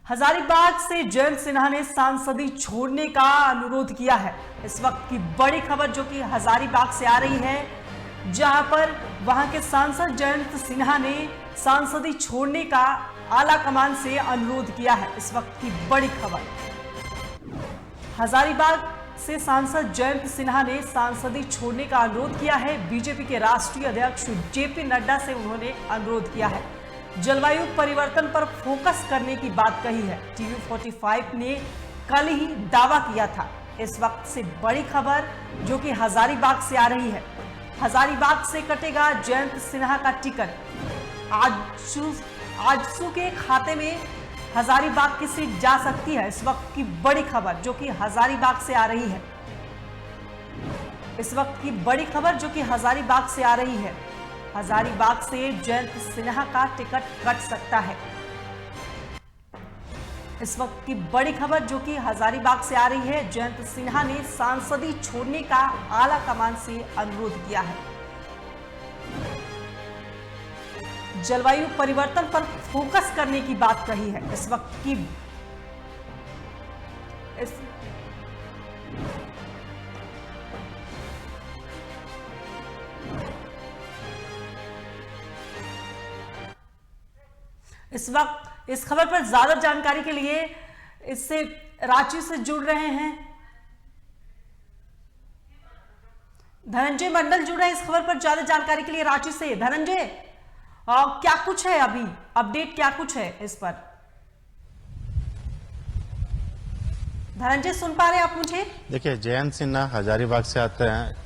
हजारीबाग से जयंत सिन्हा ने सांसदी छोड़ने का अनुरोध किया है। इस वक्त की बड़ी खबर जो कि हजारीबाग से आ रही है, जहां पर वहां के सांसद जयंत सिन्हा ने सांसदी छोड़ने का आला कमान से अनुरोध किया है। इस वक्त की बड़ी खबर, हजारीबाग से सांसद जयंत सिन्हा ने सांसदी छोड़ने का अनुरोध किया है। बीजेपी के राष्ट्रीय अध्यक्ष जेपी नड्डा से उन्होंने अनुरोध किया है। जलवायु परिवर्तन पर फोकस करने की बात कही है। टीवी 45 ने कल ही दावा किया था। इस वक्त से बड़ी खबर जो कि हजारीबाग से आ रही है, हजारीबाग से कटेगा जयंत सिन्हा का टिकट। आजसू के खाते में हजारीबाग की सीट जा सकती है। इस वक्त की बड़ी खबर जो कि हजारीबाग से आ रही है, इस वक्त की बड़ी खबर जो कि हजारीबाग से आ रही है, हजारीबाग से जयंत सिन्हा का टिकट कट सकता है। इस वक्त की बड़ी खबर जो कि हजारीबाग से आ रही है, जयंत सिन्हा ने सांसदी छोड़ने का आला कमान से अनुरोध किया है। जलवायु परिवर्तन पर फोकस करने की बात कही है। इस वक्त की इस वक्त इस खबर पर ज्यादा जानकारी के लिए इससे रांची से जुड़ रहे हैं धनंजय मंडल, जुड़ रहे हैं इस खबर पर ज्यादा जानकारी के लिए रांची से। धनंजय, क्या कुछ है अभी अपडेट, क्या कुछ है इस पर? धनंजय, सुन पा रहे हैं आप मुझे? देखिए, जयंत सिन्हा हजारीबाग से आते हैं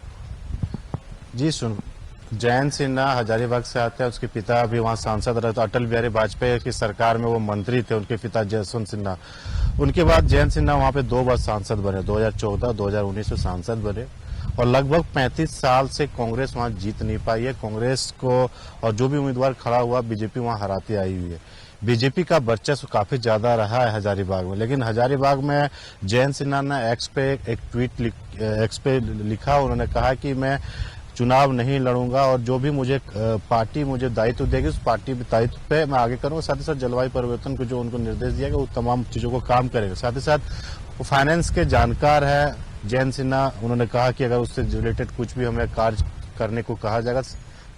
जी। जयंत सिन्हा हजारीबाग से आते हैं। उसके पिता भी वहाँ सांसद रहे, तो अटल बिहारी वाजपेयी की सरकार में वो मंत्री थे, उनके पिता जयवंत सिन्हा। उनके बाद जयंत सिन्हा वहाँ पे 2 बार सांसद बने, 2014 2019 में सांसद बने, और लगभग 35 साल से कांग्रेस वहाँ जीत नहीं पाई है। कांग्रेस को और जो भी उम्मीदवार खड़ा हुआ, बीजेपी वहाँ हराती आई हुई है। बीजेपी का वर्चस्व काफी ज्यादा रहा है हजारीबाग में, लेकिन हजारीबाग में जयंत सिन्हा ने एक्स पे एक ट्वीट लिखा। उन्होंने कहा कि मैं चुनाव नहीं लड़ूंगा और जो भी मुझे पार्टी मुझे दायित्व देगी, उस पार्टी दायित्व पे मैं आगे करूंगा। साथ ही साथ जलवायु परिवर्तन को जो उनको निर्देश दिया गया, वो तमाम चीजों को काम करेगा। साथ ही साथ वो फाइनेंस के जानकार है जयंत सिन्हा। उन्होंने कहा कि अगर उससे रिलेटेड कुछ भी हमें कार्य करने को कहा जाएगा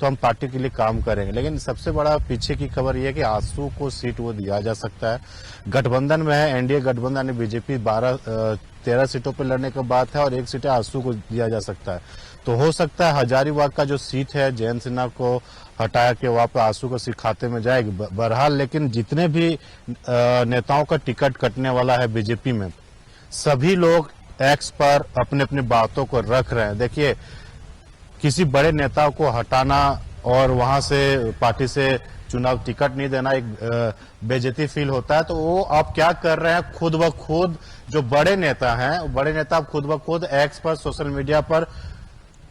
तो हम पार्टी के लिए काम करेंगे। लेकिन सबसे बड़ा पीछे की खबर यह है कि आजसू को सीट वो दिया जा सकता है। गठबंधन में है, एनडीए गठबंधन में बीजेपी 13 सीटों पर लड़ने की बात है और 1 सीट आजसू को दिया जा सकता है। तो हो सकता है हजारीबाग का जो सीट है जयंत सिन्हा को हटाया के वहां पर आजसू का सीट खाते में जाएगी। बहरहाल लेकिन जितने भी नेताओं का टिकट कटने वाला है बीजेपी में, सभी लोग एक्स पर अपने अपने बातों को रख रहे हैं। देखिए, किसी बड़े नेता को हटाना और वहां से पार्टी से चुनाव टिकट नहीं देना एक बेइज्जती फील होता है। तो वो अब क्या कर रहे हैं, खुद ब खुद जो बड़े नेता हैं, बड़े नेता खुद ब खुद एक्स पर, सोशल मीडिया पर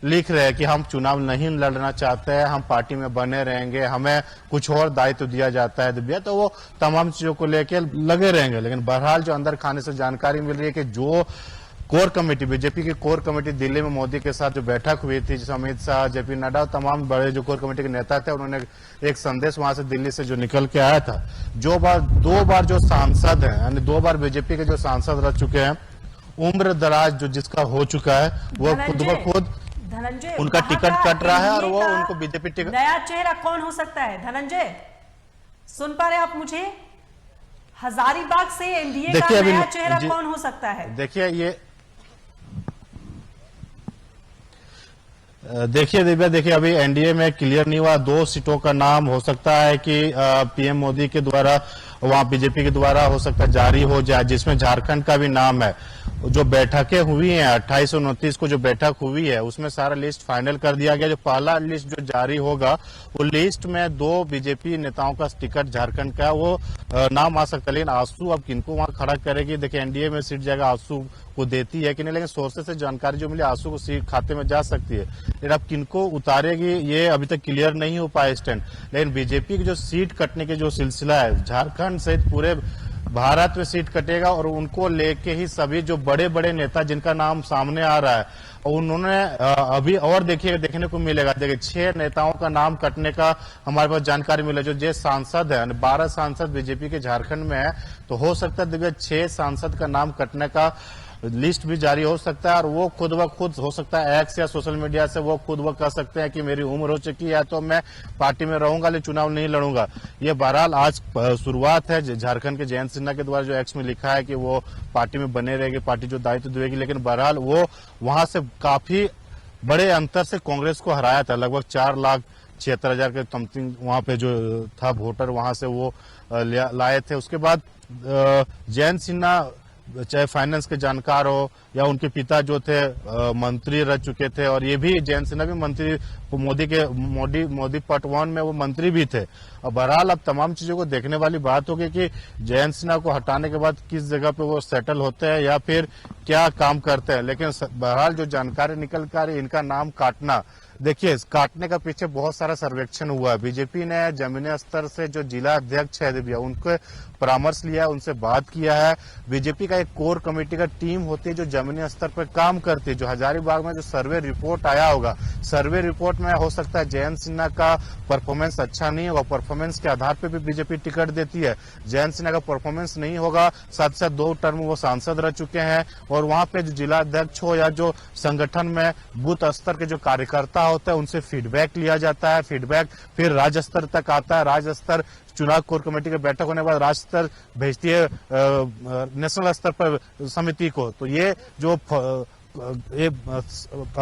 लिख रहे हैं कि हम चुनाव नहीं लड़ना चाहते हैं, हम पार्टी में बने रहेंगे, हमें कुछ और दायित्व दिया जाता है दिव्या। तो वो तमाम चीजों को लेकर लगे रहेंगे। लेकिन बहरहाल जो अंदर खाने से जानकारी मिल रही है कि जो कोर कमेटी, बीजेपी की कोर कमेटी दिल्ली में मोदी के साथ जो बैठक हुई थी, जिसमें अमित शाह, जेपी नड्डा, तमाम बड़े जो कोर कमेटी के नेता थे, उन्होंने एक संदेश वहां से दिल्ली से जो निकल के आया था, 2 बार जो सांसद हैं, यानी 2 बार बीजेपी के जो सांसद रह चुके हैं, उम्र दराज जो जिसका हो चुका है, वो खुद ब खुद धनंजय, उनका टिकट कट रहा है और वो उनको बीजेपी टिकट। नया चेहरा कौन हो सकता है? धनंजय, सुन पा रहे आप मुझे? हजारीबाग से एनडीए का नया चेहरा कौन हो सकता है? देखिए दिव्या, देखिए अभी एनडीए में क्लियर नहीं हुआ। 2 सीटों का नाम हो सकता है कि पीएम मोदी के द्वारा, वहां बीजेपी के द्वारा हो सकता है जारी हो जाए, जिसमें झारखंड का भी नाम है। जो बैठकें हुई हैं 28 और 29 को जो बैठक हुई है, उसमें सारा लिस्ट फाइनल कर दिया गया। जो पहला लिस्ट जो जारी होगा, वो लिस्ट में 2 बीजेपी नेताओं का टिकट झारखंड का वो नाम आ सकता है। लेकिन आजसू अब किनको वहां खड़ा करेगी? देखिए, एनडीए में सीट जाएगा, आजसू को देती है कि नहीं, लेकिन सोर्सेस से जानकारी जो मिली, आजसू को सीट खाते में जा सकती है। लेकिन अब किनको उतारेगी ये अभी तक क्लियर नहीं हो पाया स्टैंड। लेकिन बीजेपी की जो सीट कटने के जो सिलसिला है, झारखंड सहित पूरे भारत में सीट कटेगा और उनको लेके ही सभी जो बड़े बड़े नेता जिनका नाम सामने आ रहा है उन्होंने अभी और देखने को मिलेगा। देखिए 6 नेताओं का नाम कटने का हमारे पास जानकारी मिला। जो सांसद है 12 सांसद बीजेपी के झारखंड में है, तो हो सकता है देखिए 6 सांसद का नाम कटने का लिस्ट भी जारी हो सकता है और वो खुद ब खुद हो सकता है एक्स या सोशल मीडिया से वो खुद ब कह सकते हैं कि मेरी उम्र हो चुकी है तो मैं पार्टी में रहूंगा लेकिन चुनाव नहीं लड़ूंगा। ये बहरहाल आज शुरुआत है झारखंड के जयंत सिन्हा के द्वारा जो एक्स में लिखा है कि वो पार्टी में बने रहेगी, पार्टी जो दायित्व देगी, लेकिन बहरहाल वो वहां से काफी बड़े अंतर से कांग्रेस को हराया था। लगभग 4,76,000 के समथिंग वहां पे जो था वोटर वहां से वो लाए थे। उसके बाद जयंत सिन्हा चाहे फाइनेंस के जानकार हो या उनके पिता जो थे मंत्री रह चुके थे, और ये भी जयंत सिन्हा भी मंत्री मोदी पार्ट 1 में वो मंत्री भी थे। और बहरहाल अब तमाम चीजों को देखने वाली बात होगी कि जयंत सिन्हा को हटाने के बाद किस जगह पे वो सेटल होते हैं या फिर क्या काम करते हैं। लेकिन बहरहाल जो जानकारी निकल कर इनका नाम काटना, देखिए काटने का पीछे बहुत सारा सर्वेक्षण हुआ है। बीजेपी ने जमीनी स्तर से जो जिला अध्यक्ष है दिव्या उनको परामर्श लिया, उनसे बात किया है। बीजेपी का एक कोर कमेटी का टीम होती है जो जमीनी स्तर पर काम करती है। जो हजारीबाग में जो सर्वे रिपोर्ट आया होगा, सर्वे रिपोर्ट में हो सकता है जयंत सिन्हा का परफॉर्मेंस अच्छा नहीं होगा, परफॉर्मेंस के आधार पर भी बीजेपी टिकट देती है। जयंत सिन्हा का परफॉर्मेंस नहीं होगा, साथ साथ 2 टर्म वो सांसद रह चुके हैं और वहां पे जो जिला अध्यक्ष हो या जो संगठन में बूथ स्तर के जो कार्यकर्ता होता है उनसे फीडबैक लिया जाता है। फीडबैक फिर राज्य स्तर तक आता है। राज्य स्तर चुनाव कोर कमेटी की बैठक होने के बाद राज्य स्तर भेजती है नेशनल स्तर पर समिति को। तो ये जो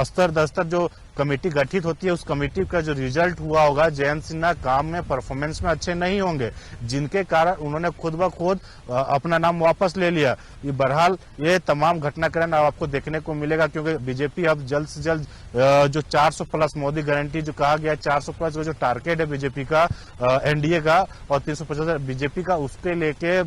स्तर दस्तर जो कमेटी गठित होती है उस कमेटी का जो रिजल्ट हुआ होगा, जयंत सिन्हा काम में परफॉर्मेंस में अच्छे नहीं होंगे, जिनके कारण उन्होंने खुद ब खुद अपना नाम वापस ले लिया। ये बहरहाल ये तमाम घटनाक्रम आपको देखने को मिलेगा क्योंकि बीजेपी अब जल्द से जल्द जो 400 प्लस मोदी गारंटी जो कहा गया 400 प्लस जो टारगेट है बीजेपी का एनडीए का और 350 बीजेपी का, उसके लेके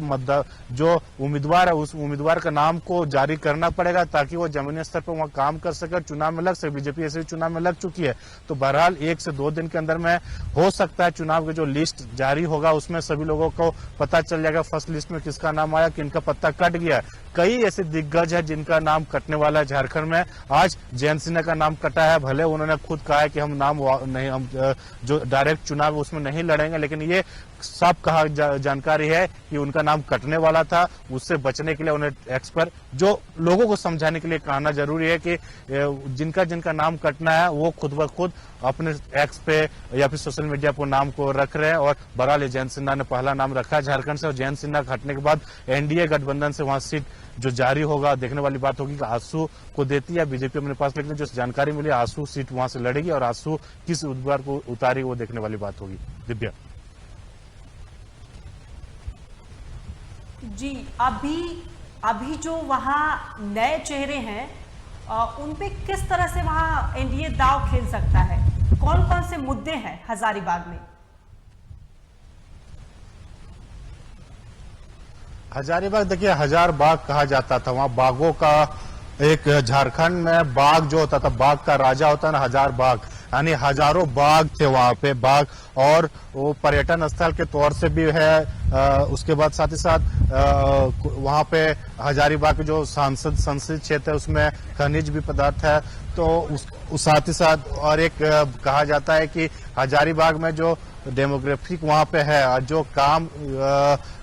जो उम्मीदवार है उस उम्मीदवार का नाम को जारी करना पड़ेगा ताकि वो जमीनी स्तर पर वहां काम कर सके, चुनाव में लग सके। बीजेपी ऐसे भी चुनाव में लग चुकी है। तो बहरहाल 1 से 2 दिन के अंदर में हो सकता है चुनाव की जो लिस्ट जारी होगा उसमें सभी लोगों को पता चल जाएगा फर्स्ट लिस्ट में किसका नाम आया, किनका पत्ता कट गया। कई ऐसे दिग्गज है जिनका नाम कटने वाला है झारखंड में। आज जयंत सिन्हा का नाम कटा है, भले उन्होंने खुद कहा है कि हम जो डायरेक्ट चुनाव उसमें नहीं लड़ेंगे, लेकिन ये सब कहा जानकारी है कि उनका नाम कटने वाला था। उससे बचने के लिए उन्हें एक्सपर्ट जो लोगों को समझाने के लिए कहना जरूरी है कि जिनका नाम कटना है वो खुद ब खुद अपने एक्स पे या फिर सोशल मीडिया पर नाम को रख रहे हैं। और बहरहाल जयंत सिन्हा ने पहला नाम रखा है झारखंड से और जयंत सिन्हा हटने के बाद एनडीए गठबंधन से वहां सीट जो जारी होगा देखने वाली बात होगी कि आंसू को देती है बीजेपी अपने पास। लेकिन जो जानकारी मिली आंसू सीट वहां से लड़ेगी और आंसू किस उम्मीदवार को उतारी वो देखने वाली बात होगी। दिव्या जी, अभी जो वहाँ नए चेहरे हैं उन पे किस तरह से वहाँ एनडीए दाव खेल सकता है? कौन कौन से मुद्दे हैं हजारीबाग में? हजारीबाग देखिए हजार बाग कहा जाता था, वहां बागों का एक झारखंड में बाग जो होता था, बाग का राजा होता ना, हजार बाग यानी हजारों बाग थे वहां पे बाग, और वो पर्यटन स्थल के तौर से भी है। उसके बाद साथ ही साथ वहां पे हजारीबाग के जो संसदीय क्षेत्र है उसमें खनिज भी पदार्थ है। तो उस साथ ही साथ और एक कहा जाता है कि हजारीबाग में जो डेमोग्राफिक वहां पे है जो काम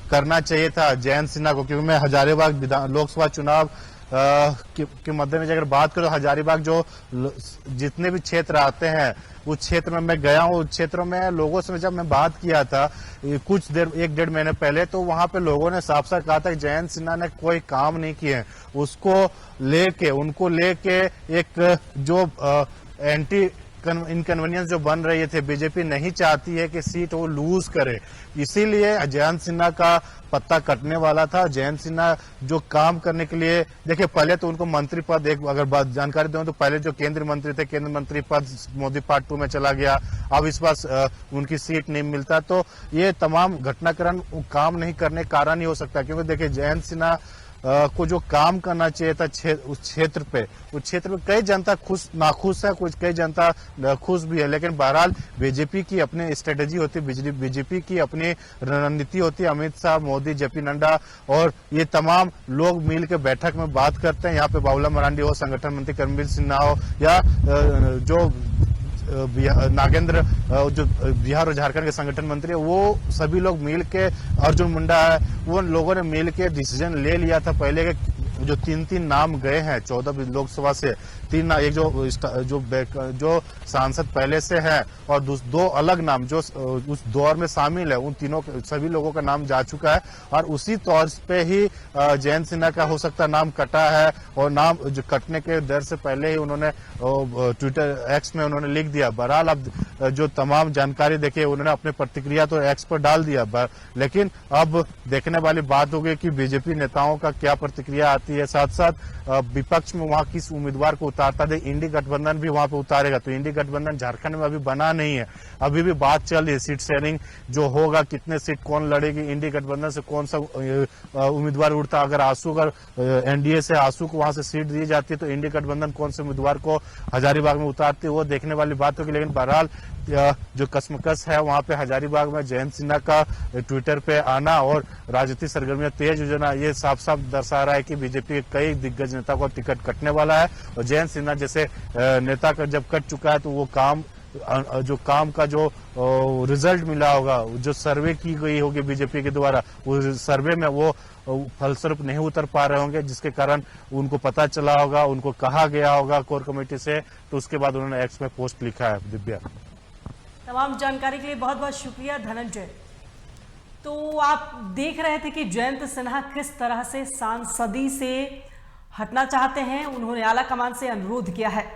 करना चाहिए था जयंत सिन्हा को, क्योंकि मैं हजारीबाग लोकसभा चुनाव के मद्देनजर अगर बात करूं, हजारीबाग जो जितने भी क्षेत्र आते हैं उस क्षेत्र में मैं गया हूं। उस क्षेत्रों में लोगों से जब मैं बात किया था कुछ देर 1-1.5 महीने पहले, तो वहां पे लोगों ने साफ साफ कहा था कि जयंत सिन्हा ने कोई काम नहीं किए। उनको लेके एक जो एंटी इनकन्वीनियंस जो बन रही थे, बीजेपी नहीं चाहती है कि सीट वो लूज करे, इसीलिए जयंत सिन्हा का पत्ता कटने वाला था। जयंत सिन्हा जो काम करने के लिए, देखिए पहले तो उनको मंत्री पद, एक अगर बात जानकारी दूं तो पहले जो केंद्रीय मंत्री थे, केंद्रीय मंत्री पद मोदी पार्ट 2 में चला गया, अब इस बार उनकी सीट नहीं मिलता। तो ये तमाम घटनाक्रम काम नहीं करने कारण ही हो सकता है, क्योंकि देखिए जयंत सिन्हा को जो काम करना चाहिए था उस क्षेत्र पे कई जनता नाखुश है, कुछ कई जनता खुश भी है। लेकिन बहरहाल बीजेपी की अपनी स्ट्रेटेजी होती है, बीजेपी की अपनी रणनीति होती है। अमित शाह, मोदी, जेपी नड्डा और ये तमाम लोग मिल के बैठक में बात करते हैं। यहाँ पे बाबूलाल मरांडी हो, संगठन मंत्री कर्मवीर सिन्हा हो, या जो नागेंद्र जो बिहार और झारखंड के संगठन मंत्री है, वो सभी लोग मिल के, अर्जुन मुंडा है, वो लोगों ने मिल के डिसीजन ले लिया था पहले के जो 3 नाम गए हैं 14 लोकसभा से, 3 एक जो सांसद पहले से है और 2 अलग नाम जो उस दौर में शामिल है, उन तीनों सभी लोगों का नाम जा चुका है। और उसी तौर पे ही जयंत सिन्हा का हो सकता नाम कटा है, और नाम जो कटने के दर से पहले ही उन्होंने ट्विटर एक्स में उन्होंने लिख दिया। बहरहाल अब जो तमाम जानकारी देखिए, उन्होंने अपने प्रतिक्रिया तो एक्स पर डाल दिया, लेकिन अब देखने वाली बात होगी कि बीजेपी नेताओं का क्या प्रतिक्रिया आती है। साथ साथ विपक्ष में वहां किस उम्मीदवार को उतारता है, इंडी गठबंधन भी वहां पे उतारेगा। तो इंडी गठबंधन झारखंड में अभी बना नहीं है, अभी भी बात चल रही है सीट शेयरिंग जो होगा, कितने सीट कौन लड़ेगी, इंडी गठबंधन से कौन सा उम्मीदवार उठता। अगर एनडीए से आंसू को वहां से सीट दी जाती है तो इंडी गठबंधन कौन से उम्मीदवार को हजारीबाग में उतारती है, वो देखने वाली बात होगी। लेकिन बहरहाल जो कसमकस है वहां पे हजारीबाग में जयंत सिन्हा का ट्विटर पे आना और राजनीतिक सरगर्मियां तेज हो जाना, ये साफ साफ दर्शा रहा है कि बीजेपी के कई दिग्गज नेता को टिकट कटने वाला है। और जयंत सिन्हा जैसे नेता का जब कट चुका है तो वो काम का जो रिजल्ट मिला होगा, जो सर्वे की गई होगी बीजेपी के द्वारा, उस सर्वे में वो फलस्वरूप नहीं उतर पा रहे होंगे, जिसके कारण उनको पता चला होगा, उनको कहा गया होगा कोर कमेटी से, तो उसके बाद उन्होंने एक्स में पोस्ट लिखा है। दिव्या, तमाम जानकारी के लिए बहुत बहुत शुक्रिया धनंजय। तो आप देख रहे थे कि जयंत सिन्हा किस तरह से सांसदी से हटना चाहते हैं, उन्होंने आला कमान से अनुरोध किया है।